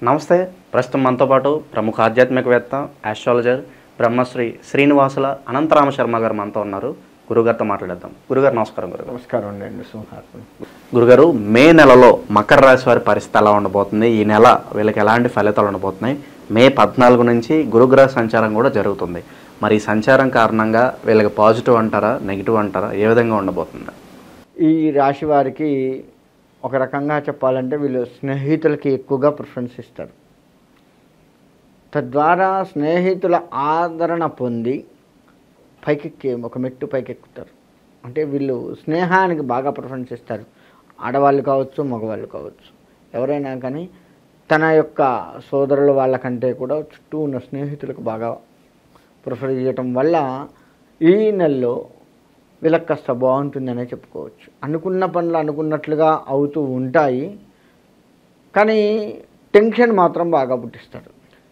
నమస్తే. ప్రస్తుతం మనతో పాటు ప్రముఖ ఆధ్యాత్మికవేత్త, ఆస్ట్రాలజర్ బ్రహ్మశ్రీ శ్రీనివాసుల అనంతరామ శర్మ గారు మనతో ఉన్నారు. గురుగారితో మాట్లాడేద్దాం. గురుగారు నమస్కారం. గురుగారు నమస్కారం అండి. సింహాత్మ గురుగారు, మే నెలలో మకర రాశి వారి పరిస్థితి ఎలా ఉండబోతుంది? ఈ నెల వీళ్ళకి ఎలాంటి ఫలితాలు ఉండబోతున్నాయి? మే 14 నుంచి గురుగ్రహ సంచారం కూడా జరుగుతుంది. మరి ఈ సంచారం కారణంగా వీళ్ళకి పాజిటివ్ అంటారా, నెగిటివ్ అంటారా, ఏ విధంగా ఉండబోతుంది? ఈ రాశి వారికి ఒక రకంగా చెప్పాలంటే వీళ్ళు స్నేహితులకి ఎక్కువగా ప్రిఫరెన్స్ ఇస్తారు. తద్వారా స్నేహితుల ఆదరణ పొంది ఒక మెట్టు పైకెక్కుతారు. అంటే వీళ్ళు స్నేహానికి బాగా ప్రిఫరెన్స్ ఇస్తారు. ఆడవాళ్ళు కావచ్చు, మగవాళ్ళు కావచ్చు, ఎవరైనా కానీ తన యొక్క సోదరుల వాళ్ళకంటే కూడా చుట్టూ ఉన్న స్నేహితులకు బాగా ప్రిఫర్ చేయటం వల్ల ఈ నెలలో వీళ్ళకి కాస్త బాగుంటుందనే చెప్పుకోవచ్చు. అనుకున్న పనులు అనుకున్నట్లుగా అవుతూ ఉంటాయి, కానీ టెన్షన్ మాత్రం బాగా పుట్టిస్తారు.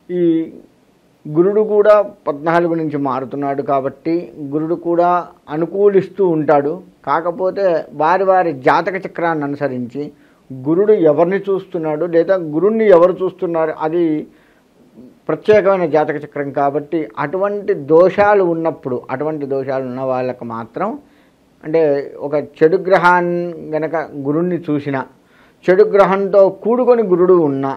ఈ గురుడు కూడా 14 నుంచి మారుతున్నాడు కాబట్టి గురుడు కూడా అనుకూలిస్తూ ఉంటాడు. కాకపోతే వారి వారి జాతక చక్రాన్ని అనుసరించి గురుడు ఎవరిని చూస్తున్నాడు లేదా గురుణ్ణి ఎవరు చూస్తున్నారు అది ప్రత్యేకమైన జాతక చక్రం కాబట్టి అటువంటి దోషాలు ఉన్నప్పుడు, అటువంటి దోషాలు ఉన్న వాళ్ళకు మాత్రం, అంటే ఒక చెడు గ్రహాన్ని గనక గురుణ్ణి చూసిన, చెడు గ్రహంతో కూడుకొని గురుడు ఉన్నా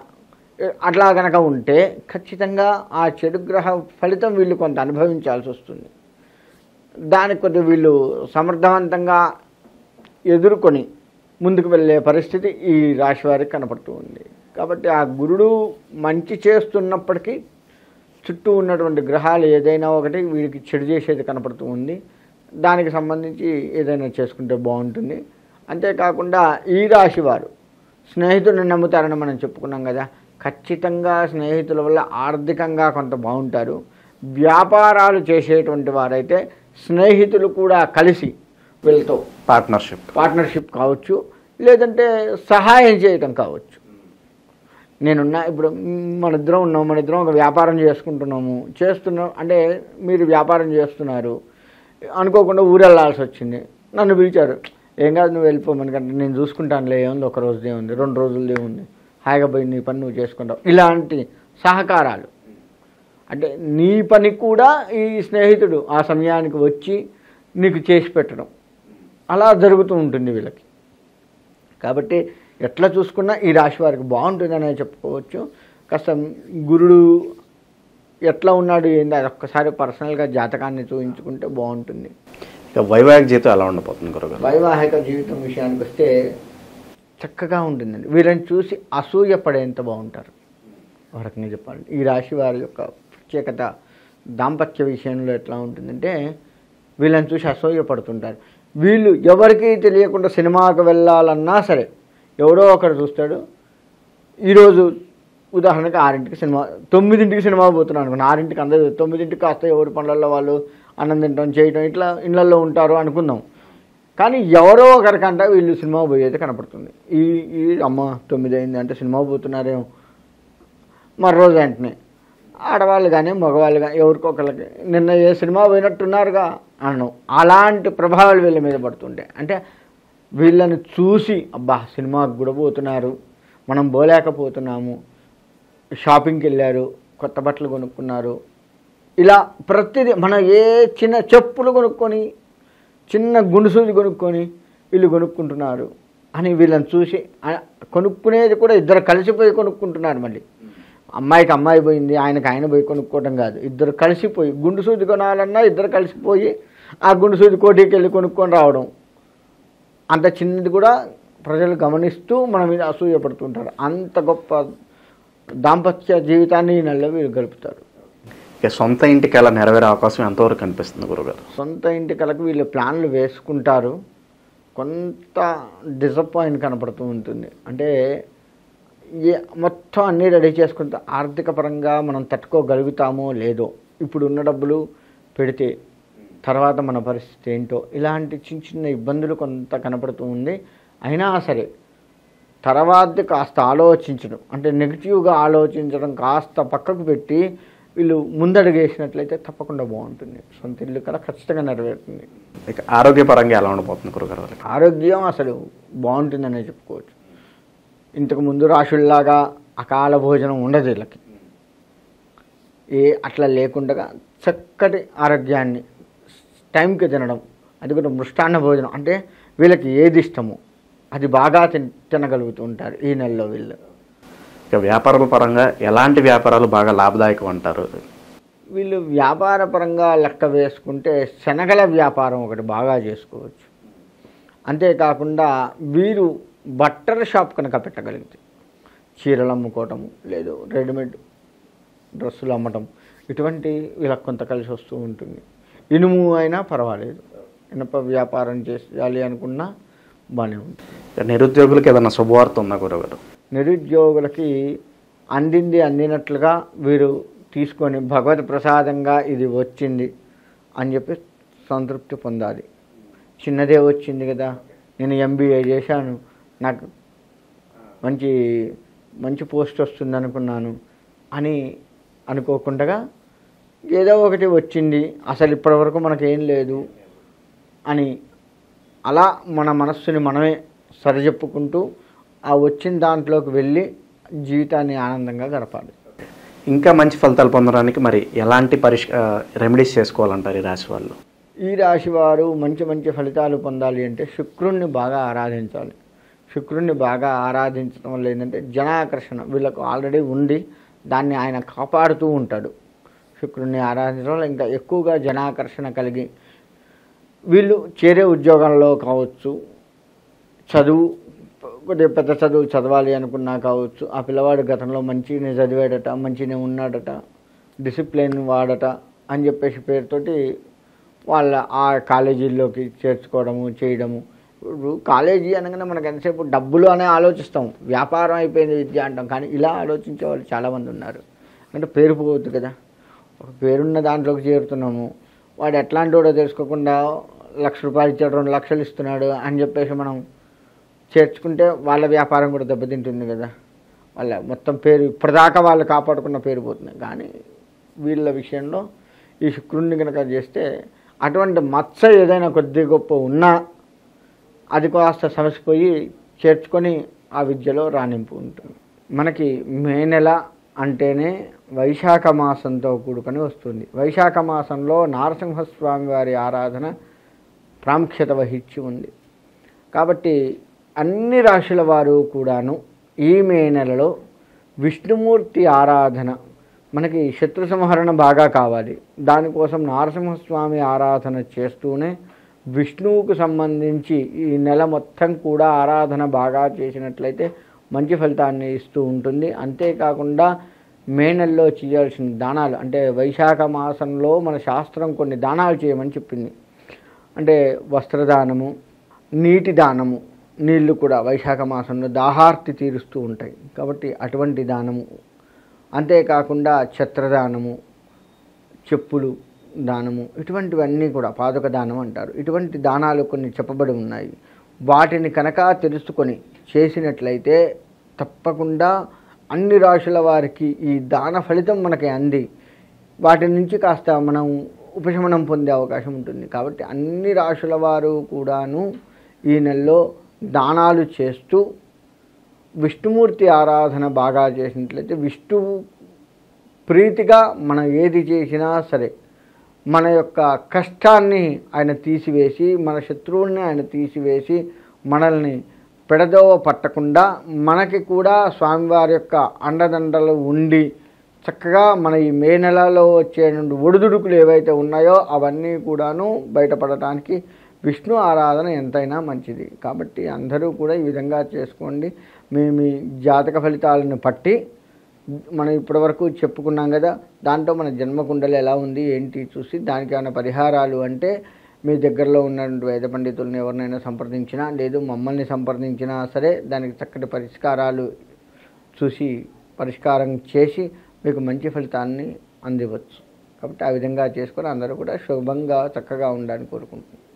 అట్లా కనుక ఉంటే ఖచ్చితంగా ఆ చెడు గ్రహ ఫలితం వీళ్ళు కొంత అనుభవించాల్సి వస్తుంది. దానికి కొద్దిగా వీళ్ళు సమర్థవంతంగా ఎదుర్కొని ముందుకు వెళ్ళే పరిస్థితి ఈ రాశి వారికి కనపడుతూ ఉంది. కాబట్టి ఆ గురుడు మంచి చేస్తున్నప్పటికీ చుట్టూ ఉన్నటువంటి గ్రహాలు ఏదైనా ఒకటి వీడికి చెడు చేసేది కనపడుతూ ఉంది. దానికి సంబంధించి ఏదైనా చేసుకుంటే బాగుంటుంది. అంతేకాకుండా ఈ రాశి వారు స్నేహితుడిని నమ్ముతారని మనం చెప్పుకున్నాం కదా, ఖచ్చితంగా స్నేహితుల వల్ల ఆర్థికంగా కొంత బాగుంటారు. వ్యాపారాలు చేసేటువంటి వారైతే స్నేహితులు కూడా కలిసి వీళ్ళతో పార్ట్నర్షిప్ కావచ్చు, లేదంటే సహాయం చేయటం కావచ్చు. ఇప్పుడు మన ఇద్దరం ఒక వ్యాపారం చేస్తున్నాం అంటే మీరు వ్యాపారం చేస్తున్నారు, అనుకోకుండా ఊరు వెళ్ళాల్సి వచ్చింది, నన్ను పిలిచారు, ఏం కాదు నువ్వు వెళ్ళిపోమనికంటే నేను చూసుకుంటానులే, ఏముంది, ఒక రోజుదే ఉంది, 2 రోజులదే ఉంది, హాయిగా పోయి నీ పని నువ్వు చేసుకుంటావు. ఇలాంటి సహకారాలు, అంటే నీ పని కూడా ఈ స్నేహితుడు ఆ సమయానికి వచ్చి నీకు చేసి పెట్టడం అలా జరుగుతూ ఉంటుంది వీళ్ళకి. కాబట్టి ఎట్లా చూసుకున్నా ఈ రాశి వారికి బాగుంటుందనే చెప్పుకోవచ్చు. కాస్త గురుడు ఎట్లా ఉన్నాడు ఏంది అది ఒక్కసారి పర్సనల్గా జాతకాన్ని చూపించుకుంటే బాగుంటుంది. వైవాహిక జీవితం ఎలా ఉండబోతుంది గురుగారు? వైవాహిక జీవితం విషయానికి వస్తే చక్కగా ఉంటుందండి. వీళ్ళని చూసి అసూయపడేంత బాగుంటారు. ఒక రకంగా చెప్పాలంటే ఈ రాశి వారి యొక్క ప్రత్యేకత దాంపత్య విషయంలో ఎట్లా ఉంటుందంటే వీళ్ళని చూసి అసూయపడుతుంటారు. వీళ్ళు ఎవరికీ తెలియకుండా సినిమాకు వెళ్ళాలన్నా సరే ఎవడో ఒకరు చూస్తాడు. ఈరోజు ఉదాహరణకి 6ంటికి సినిమా, 9ంటికి సినిమా పోతున్నాను అనుకున్నా, 6ంటికి అందరూ 9ంటికి కాస్త ఎవరి పనులలో వాళ్ళు అన్నం తినడం చేయడం ఇట్లా ఇళ్లలో ఉంటారు అనుకుందాం. కానీ ఎవరో ఒకరికంట వీళ్ళు సినిమా పోయేది కనపడుతుంది. ఈ అమ్మ 9 అయింది అంటే సినిమా పోతున్నారేమో, మరో రోజు వెంటనే ఆడవాళ్ళు కానీ మగవాళ్ళు కానీ ఎవరికొకరికి నిన్న ఏ సినిమా పోయినట్టున్నారుగా అనడం, అలాంటి ప్రభావాలు వీళ్ళ మీద పడుతుంటాయి. అంటే వీళ్ళని చూసి అబ్బా సినిమాకి కూడా పోతున్నారు, మనం పోలేకపోతున్నాము, షాపింగ్కి వెళ్ళారు, కొత్త బట్టలు కొనుక్కున్నారు, ఇలా ప్రతిదీ మనం ఏ చిన్న చెప్పులు కొనుక్కొని చిన్న గుండుసూది కొనుక్కొని వీళ్ళు కొనుక్కుంటున్నారు అని వీళ్ళని చూసి, కొనుక్కునేది కూడా ఇద్దరు కలిసిపోయి కొనుక్కుంటున్నారు. మళ్ళీ అమ్మాయికి అమ్మాయి పోయింది, ఆయనకి ఆయన పోయి కొనుక్కోవడం కాదు, ఇద్దరు కలిసిపోయి గుండుసూది కొనాలన్నా ఇద్దరు కలిసిపోయి ఆ గుండుసూది కోటికి వెళ్ళి కొనుక్కొని రావడం, అంత చిన్నది కూడా ప్రజలు గమనిస్తూ మన మీద అసూయపడుతుంటారు. అంత గొప్ప దాంపత్య జీవితాన్ని ఈ నెలలో వీళ్ళు గడుపుతారు. సొంత ఇంటి కళ నెరవేరే అవకాశం ఎంతవరకు కనిపిస్తుంది గురుగారు? సొంత ఇంటి కళకు వీళ్ళు ప్లాన్లు వేసుకుంటారు, కొంత డిసప్పాయింట్ కనపడుతూ ఉంటుంది. అంటే మొత్తం అన్నీ రెడీ చేసుకుంటే ఆర్థిక పరంగా మనం తట్టుకోగలుగుతామో లేదో, ఇప్పుడు ఉన్న డబ్బులు పెడితే తర్వాత మన పరిస్థితి ఏంటో, ఇలాంటి చిన్న ఇబ్బందులు కొంత కనపడుతూ ఉంది. అయినా సరే తర్వాత కాస్త ఆలోచించడం, అంటే నెగిటివ్గా ఆలోచించడం కాస్త పక్కకు పెట్టి వీళ్ళు ముందడుగేసినట్లయితే తప్పకుండా బాగుంటుంది. సొంత ఇల్లు కల ఖచ్చితంగా నెరవేరుతుంది. ఇక ఆరోగ్యపరంగా ఎలా ఉండబోతుంది గురుగారు? ఆరోగ్యం అసలు బాగుంటుందనే చెప్పుకోవచ్చు. ఇంతకుముందు రాశుల్లాగా అకాల భోజనం ఉండదు వీళ్ళకి. అట్లా లేకుండా చక్కటి ఆరోగ్యాన్ని టైంకి తినడం, అది కూడా మృష్టాన్న భోజనం, అంటే వీళ్ళకి ఏది ఇష్టమో అది బాగా తినగలుగుతూ ఉంటారు ఈ నెలలో వీళ్ళు. ఇక వ్యాపారాల పరంగా ఎలాంటి వ్యాపారాలు బాగా లాభదాయకం అంటారు? వీళ్ళు వ్యాపార పరంగా లెక్క వేసుకుంటే శనగల వ్యాపారం ఒకటి బాగా చేసుకోవచ్చు. అంతేకాకుండా వీరు బట్టల షాప్ కనుక పెట్టగలిగితే చీరలు అమ్ముకోవటము, లేదు రెడీమేడ్ డ్రెస్సులు అమ్మటం, ఇటువంటి వీళ్ళకి కొంత కలిసి వస్తూ ఉంటుంది. ఇనుము అయినా పర్వాలేదు, ఇనుప వ్యాపారం చేయాలి అనుకున్నా బాగానే ఉంటుంది. నిరుద్యోగులకు ఏదైనా శుభవార్త ఉందా గురుగారు? నిరుద్యోగులకి అందినట్లుగా వీరు తీసుకొని భగవత్ ప్రసాదంగా ఇది వచ్చింది అని చెప్పి సంతృప్తి పొందాలి. చిన్నదే వచ్చింది కదా, నేను MBA చేశాను, నాకు మంచి మంచి పోస్ట్ వస్తుంది అనుకున్నాను అని అనుకోకుండా ఏదో ఒకటి వచ్చింది, అసలు ఇప్పటివరకు మనకేం లేదు అని అలా మన మనస్సుని మనమే సరిచెప్పుకుంటూ ఆ వచ్చిన దాంట్లోకి వెళ్ళి జీవితాన్ని ఆనందంగా గడపాలి. ఇంకా మంచి ఫలితాలు పొందడానికి మరి ఎలాంటి రెమెడీస్ చేసుకోవాలంటారు ఈ రాశి వాళ్ళు? ఈ రాశి వారు మంచి మంచి ఫలితాలు పొందాలి అంటే శుక్రుణ్ణి బాగా ఆరాధించాలి. శుక్రుణ్ణి బాగా ఆరాధించడం వల్ల ఏంటంటే జనాకర్షణ వీళ్ళకు ఆల్రెడీ ఉండి దాన్ని ఆయన కాపాడుతూ ఉంటాడు. శుక్రుణ్ణి ఆరాధించడం వల్ల ఇంకా ఎక్కువగా జనాకర్షణ కలిగి వీళ్ళు చేరే ఉద్యోగంలో కావచ్చు, చదువు కొద్దిగా పెద్ద చదువు చదవాలి అనుకున్నా కావచ్చు, ఆ పిల్లవాడు గతంలో మంచిగానే చదివాడట, మంచిగానే ఉన్నాడట, డిసిప్లిన్ వాడట అని చెప్పేసి పేరుతోటి వాళ్ళ ఆ కాలేజీల్లోకి చేర్చుకోవడము చేయడము. ఇప్పుడు కాలేజీ అనగానే మనకు ఎంతసేపు డబ్బులు అనే ఆలోచిస్తాం, వ్యాపారం అయిపోయింది విద్య అంటాం, కానీ ఇలా ఆలోచించే వాళ్ళు చాలామంది ఉన్నారు. అంటే పేరు పోవద్దు కదా, ఒక పేరున్న దాంట్లోకి చేరుతున్నాము, వాడు ఎట్లాంటి వాడో తెలుసుకోకుండా ₹1,00,000 ఇచ్చాడు, 2 లక్షలు ఇస్తున్నాడు అని చెప్పేసి మనం చేర్చుకుంటే వాళ్ళ వ్యాపారం కూడా దెబ్బతింటుంది కదా. వాళ్ళ మొత్తం పేరు ఇప్పటిదాకా వాళ్ళు కాపాడుకున్న పేరు పోతుంది. కానీ వీళ్ళ విషయంలో ఈ శుక్రుడిని కనుక చేస్తే అటువంటి మచ్చ ఏదైనా కొద్ది గొప్ప ఉన్నా అది కాస్త సమసిపోయి చేర్చుకొని ఆ విద్యలో రాణింపు ఉంటుంది. మనకి మే నెల అంటేనే వైశాఖ మాసంతో కూడుకొని వస్తుంది. వైశాఖ మాసంలో నారసింహస్వామి వారి ఆరాధన ప్రాముఖ్యత వహించి ఉంది. కాబట్టి అన్ని రాశుల వారు కూడాను ఈ మే నెలలో విష్ణుమూర్తి ఆరాధన, మనకి శత్రు సంహరణ బాగా కావాలి, దానికోసం నారసింహస్వామి ఆరాధన చేస్తూనే విష్ణువుకు సంబంధించి ఈ నెల మొత్తం కూడా ఆరాధన బాగా చేసినట్లయితే మంచి ఫలితాన్ని ఇస్తూ ఉంటుంది. అంతేకాకుండా మే నెలలో చేయాల్సిన దానాలు, అంటే వైశాఖ మాసంలో మన శాస్త్రం కొన్ని దానాలు చేయమని చెప్పింది. అంటే వస్త్రదానము, నీటి దానము, నీళ్లు కూడా వైశాఖ మాసంలో దాహార్తి తీరుస్తూ ఉంటాయి కాబట్టి అటువంటి దానము, అంతేకాకుండా ఛత్రదానము, చెప్పులు దానము, ఇటువంటివన్నీ కూడా పాదుక దానం అంటారు. ఇటువంటి దానాలు కొన్ని చెప్పబడి ఉన్నాయి. వాటిని కనుక తెలుసుకొని చేసినట్లయితే తప్పకుండా అన్ని రాశుల వారికి ఈ దాన ఫలితం మనకి అంది వాటి నుంచి కాస్త మనం ఉపశమనం పొందే అవకాశం ఉంటుంది. కాబట్టి అన్ని రాశుల వారు కూడాను ఈ నెలలో దానాలు చేస్తూ విష్ణుమూర్తి ఆరాధన బాగా చేసినట్లయితే విష్ణువు ప్రీతిగా మనం ఏది చేసినా సరే మన యొక్క కష్టాన్ని ఆయన తీసివేసి, మన శత్రువుల్ని ఆయన తీసివేసి, మనల్ని పెడదోవ పట్టకుండా మనకి కూడా స్వామివారి యొక్క అండదండలు ఉండి చక్కగా మన ఈ మే నెలలో వచ్చే ఒడిదుడుకులు ఏవైతే ఉన్నాయో అవన్నీ కూడాను బయటపడటానికి విష్ణు ఆరాధన ఎంతైనా మంచిది. కాబట్టి అందరూ కూడా ఈ విధంగా చేసుకోండి. మీ జాతక ఫలితాలను పట్టి మనం ఇప్పటివరకు చెప్పుకున్నాం కదా, దాంట్లో మన జన్మకుండలు ఎలా ఉంది ఏంటి చూసి దానికి ఏమైనా పరిహారాలు అంటే మీ దగ్గరలో ఉన్నటువంటి వేద పండితులను ఎవరినైనా సంప్రదించినా, లేదు మమ్మల్ని సంప్రదించినా సరే దానికి చక్కటి పరిష్కారాలు చూసి పరిష్కారం చేసి మీకు మంచి ఫలితాన్ని అందివచ్చు. కాబట్టి ఆ విధంగా చేసుకొని అందరూ కూడా శుభంగా చక్కగా ఉండాలని కోరుకుంటున్నాను.